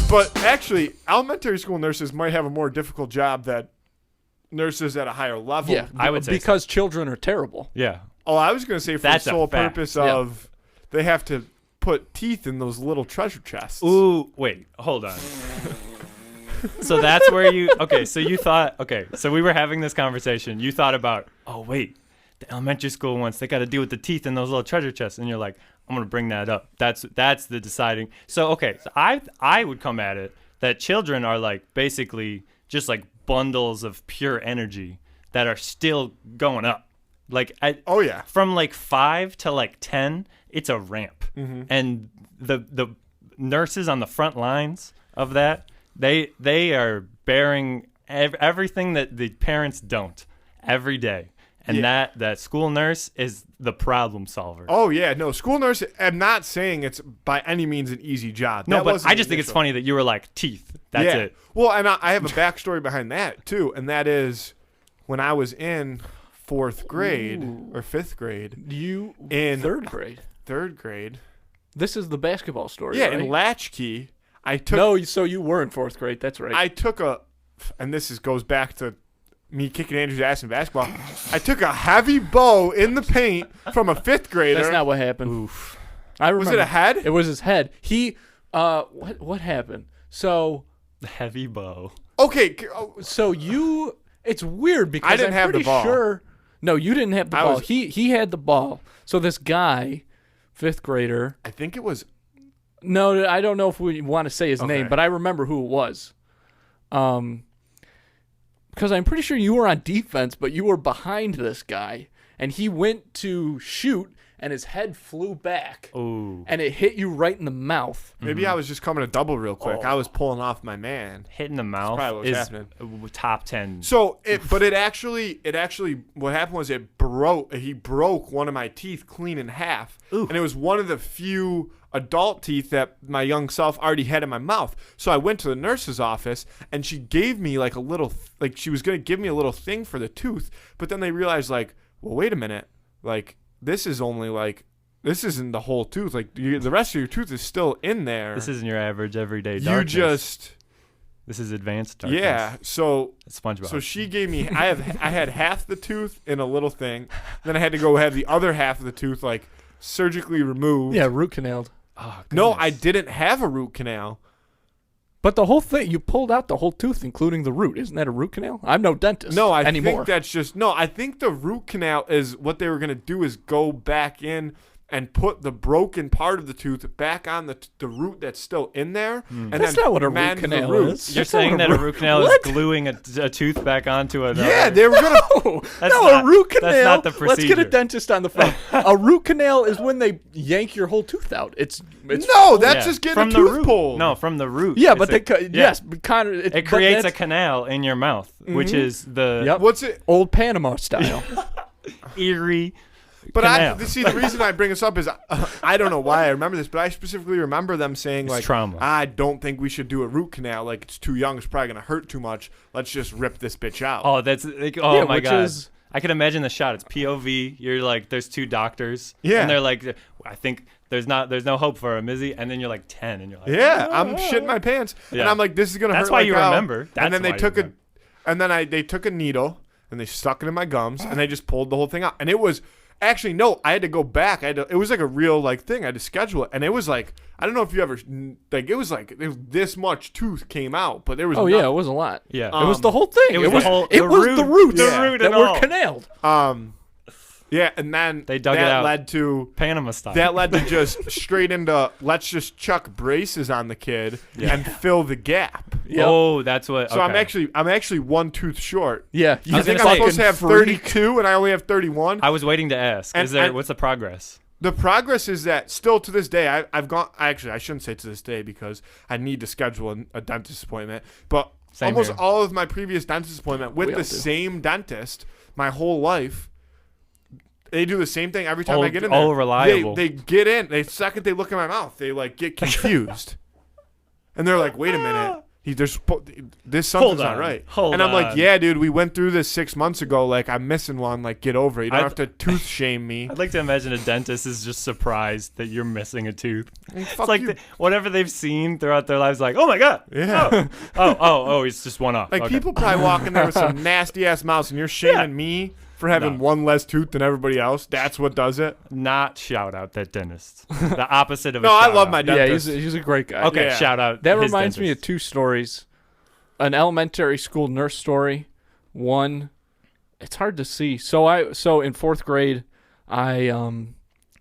But actually, elementary school nurses might have a more difficult job than nurses at a higher level. Yeah, I would say because children are terrible. Yeah. Oh, I was going to say for That's the a sole fact. purpose Yeah. of they have to put teeth in those little treasure chests. Ooh, wait, hold on. So that's where you so you thought so we were having this conversation. You thought about, oh wait, the elementary school ones, they got to deal with the teeth in those little treasure chests, and you're like, I'm gonna bring that up. That's the deciding. So so I would come at it that children are like basically just like bundles of pure energy that are still going up. Like Oh yeah. from like 5 to like 10, it's a ramp, and the nurses on the front lines of that, they are bearing everything that the parents don't every day, and that school nurse is the problem solver. Oh yeah, no, school nurse. I'm not saying it's by any means an easy job. No, That but wasn't I just think it's initial. funny that you were like teeth. That's Yeah. it. Well, and I have a backstory behind that too, and that is when I was in 4th grade or 5th grade, You in third grade. 3rd grade. This is the basketball story. Yeah, right? in latchkey, I took. No, so you were in 4th grade. That's right. I took and this goes back to me kicking Andrew's ass in basketball. I took a heavy bow in the paint from a 5th grader. That's not what happened. Oof. I remember. Was it a head? It was his head. He what happened? So The heavy bow. Okay. it's weird because I didn't I'm have the pretty ball. sure. No, you didn't have the I ball. was- He had the ball. So this guy, 5th grader. I think it was. No, I don't know if we want to say his name, Okay. but I remember who it was. Because I'm pretty sure you were on defense, but you were behind this guy, and he went to shoot, and his head flew back, Ooh. and it hit you right in the mouth. Maybe I was just coming to double real quick. Oh. I was pulling off my man. Hit in the mouth probably what's is happening. top 10. So it actually, what happened was he broke one of my teeth clean in half. Ooh. And it was one of the few adult teeth that my young self already had in my mouth. So I went to the nurse's office and she gave me like a little, like she was going to give me a little thing for the tooth. But then they realized like, well, wait a minute. Like this isn't the whole tooth. Like the rest of your tooth is still in there. This isn't your average everyday darkness. This is advanced darkness. Yeah. So It's SpongeBob. So she gave me. I had half the tooth in a little thing. Then I had to go have the other half of the tooth like surgically removed. Yeah, root canaled. Oh, No, goodness. I didn't have a root canal. But the whole thing, you pulled out the whole tooth, including the root. Isn't that a root canal? I'm no dentist No, I anymore. think that's just no. I think the root canal is what they were gonna do is go back in and put the broken part of the tooth back on the root that's still in there. And That's then not what a root mend the canal roots. is. You're That's not saying what that a root canal is What? gluing a tooth back onto another? Yeah, they were gonna. No, That's no, not- a root canal. that's not the Let's get a procedure. dentist on the phone. A root canal is when they yank your whole tooth out. It's No, that's Yeah. just getting from a the tooth root. pulled. No, from the root. yeah, It's but a- yes, but kind of It creates a canal in your mouth, which is the Yep. What's it? old Panama style. eerie. But canal. see, the reason I bring this up is I don't know why I remember this, but I specifically remember them saying like, trauma. I don't think we should do a root canal. Like it's too young. It's probably gonna hurt too much. Let's just rip this bitch out. Oh, that's like, oh Yeah, my which god. is- I can imagine the shot. It's POV. You're like, there's two doctors. Yeah. And they're like, I think there's no hope for him, is he? And then you're like 10, and you're like, Yeah, I'm shitting my pants, and Yeah. I'm like, this is gonna That's hurt. why like you hell. remember. That's and then they why you took remember. they took a needle and they stuck it in my gums and they just pulled the whole thing out. And it was actually no, I had to go back. It was like a real like thing. I had to schedule it, and it was like I don't know if you ever like it was like this much tooth came out, but there was Oh yeah, it was a lot. Yeah. It was the whole thing. It was the whole- it the was root- the roots the root that and were all. canaled. Yeah, and then They dug it that out. led to Panama style. that led to just straight into let's just chuck braces on the kid and fill the gap. Yep. Oh, that's what. So okay. I'm actually one tooth short. Yeah, I I was think gonna I'm say- supposed to have freak. 32 and I only have 31. I was waiting to ask. And- What's the progress? The progress is that still to this day, I shouldn't say to this day because I need to schedule a dentist appointment, but Same almost here. all of my previous dentist appointment with We all the do. same dentist my whole life, they do the same thing every time I get in there. Oh, reliable. They get in, the second they look in my mouth, they like get confused. And they're like, wait a minute. This something's Hold not on, right. hold and I'm like, on. yeah, dude, we went through this 6 months ago. Like, I'm missing one. Like, get over it. You don't have to tooth shame me. I'd like to imagine a dentist is just surprised that you're missing a tooth. Hey, It's fuck like you. whatever they've seen throughout their lives, like, oh my god, Yeah. oh, it's just one off. Like, Okay. people probably walk in there with some nasty ass mouths, and you're shaming me for having No. one less tooth than everybody else. That's what does it. Not shout out that dentist. The opposite of a No, I shout love out. my Yeah, dentist. he's a great guy. Okay, Yeah. shout out. That his reminds me of dentist. 2 stories. An elementary school nurse story. One, it's hard to see. So in 4th grade, I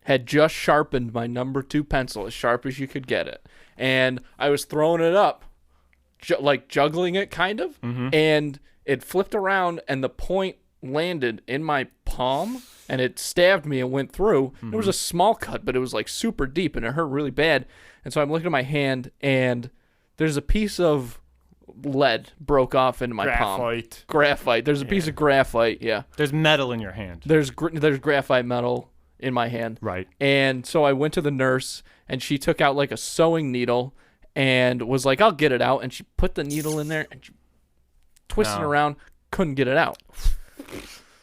had just sharpened my number 2 pencil as sharp as you could get it, and I was throwing it up, like juggling it kind of, and it flipped around, and the point landed in my palm, and it stabbed me and went through. It was a small cut, but it was like super deep, and it hurt really bad. And so I'm looking at my hand, and there's a piece of lead broke off into my palm. Graphite. There's a piece of graphite. Yeah. There's metal in your hand. There's graphite metal in my hand. Right. And so I went to the nurse, and she took out like a sewing needle and was like, I'll get it out. And she put the needle in there and she twisted it around, couldn't get it out.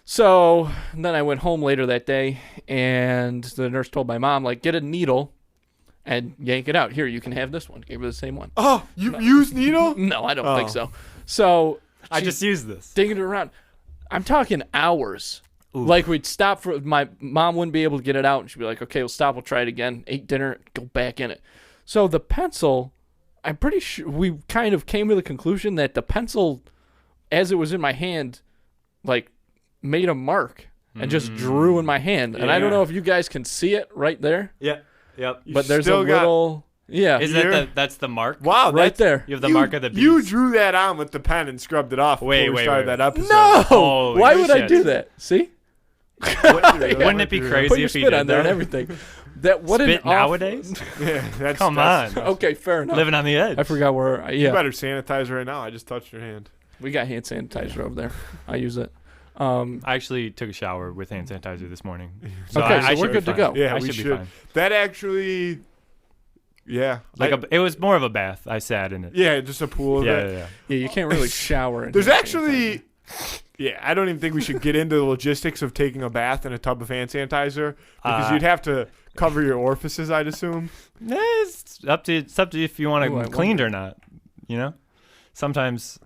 So then I went home later that day, and the nurse told my mom, like, get a needle and yank it out. Here, you can have this one. Gave her the same one. Oh, you use needle? No, I don't think so. So I she just used this. digging it around. I'm talking hours. Oof. Like, we'd stop for my mom wouldn't be able to get it out, and she'd be like, okay, we'll stop, we'll try it again. Ate dinner, go back in it. So the pencil, I'm pretty sure we kind of came to the conclusion that the pencil, as it was in my hand, like, made a mark and just drew in my hand. And I don't Yeah. know if you guys can see it right there, Yeah. Yep. but there's a still got- little, yeah, Is Here? that that's the mark? Wow, right there. You have the mark of the beast. You drew that on with the pen and scrubbed it off before Wait, we wait, started wait. that episode. No! Holy Why would I shit. do that? See? Wouldn't it be Put crazy your if he spit did on there and that? everything. That what Spit an awful- nowadays? Yeah, that's, Come that's, on. Okay, fair enough. Living on the edge. I forgot where. You Yeah, better sanitize right now. I just touched your hand. we got hand sanitizer over there. I use it. I actually took a shower with hand sanitizer this morning. So Okay, I so should we're be good to fine. go. Yeah, I we should should. be fine. That actually, yeah. It was more of a bath. I sat in it. Yeah, just a pool of Yeah, it. yeah, yeah. Yeah, you can't really shower. In There's hand actually, yeah, I don't even think we should get into the logistics of taking a bath in a tub of hand sanitizer because you'd have to cover your orifices, I'd assume. It's up to you if you want Ooh, I it cleaned wonder. or not. You know, sometimes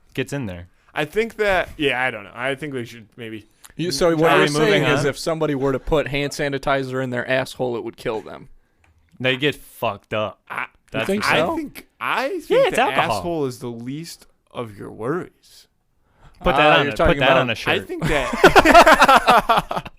it gets in there. I think that, yeah, I don't know. I think we should maybe. So what Are you're we moving saying is on? if somebody were to put hand sanitizer in their asshole, it would kill them. They get fucked up. That's think the- so? I think Yeah, it's the alcohol. asshole is the least of your worries. Put that on you're it. talking Put that about- on a shirt. I think that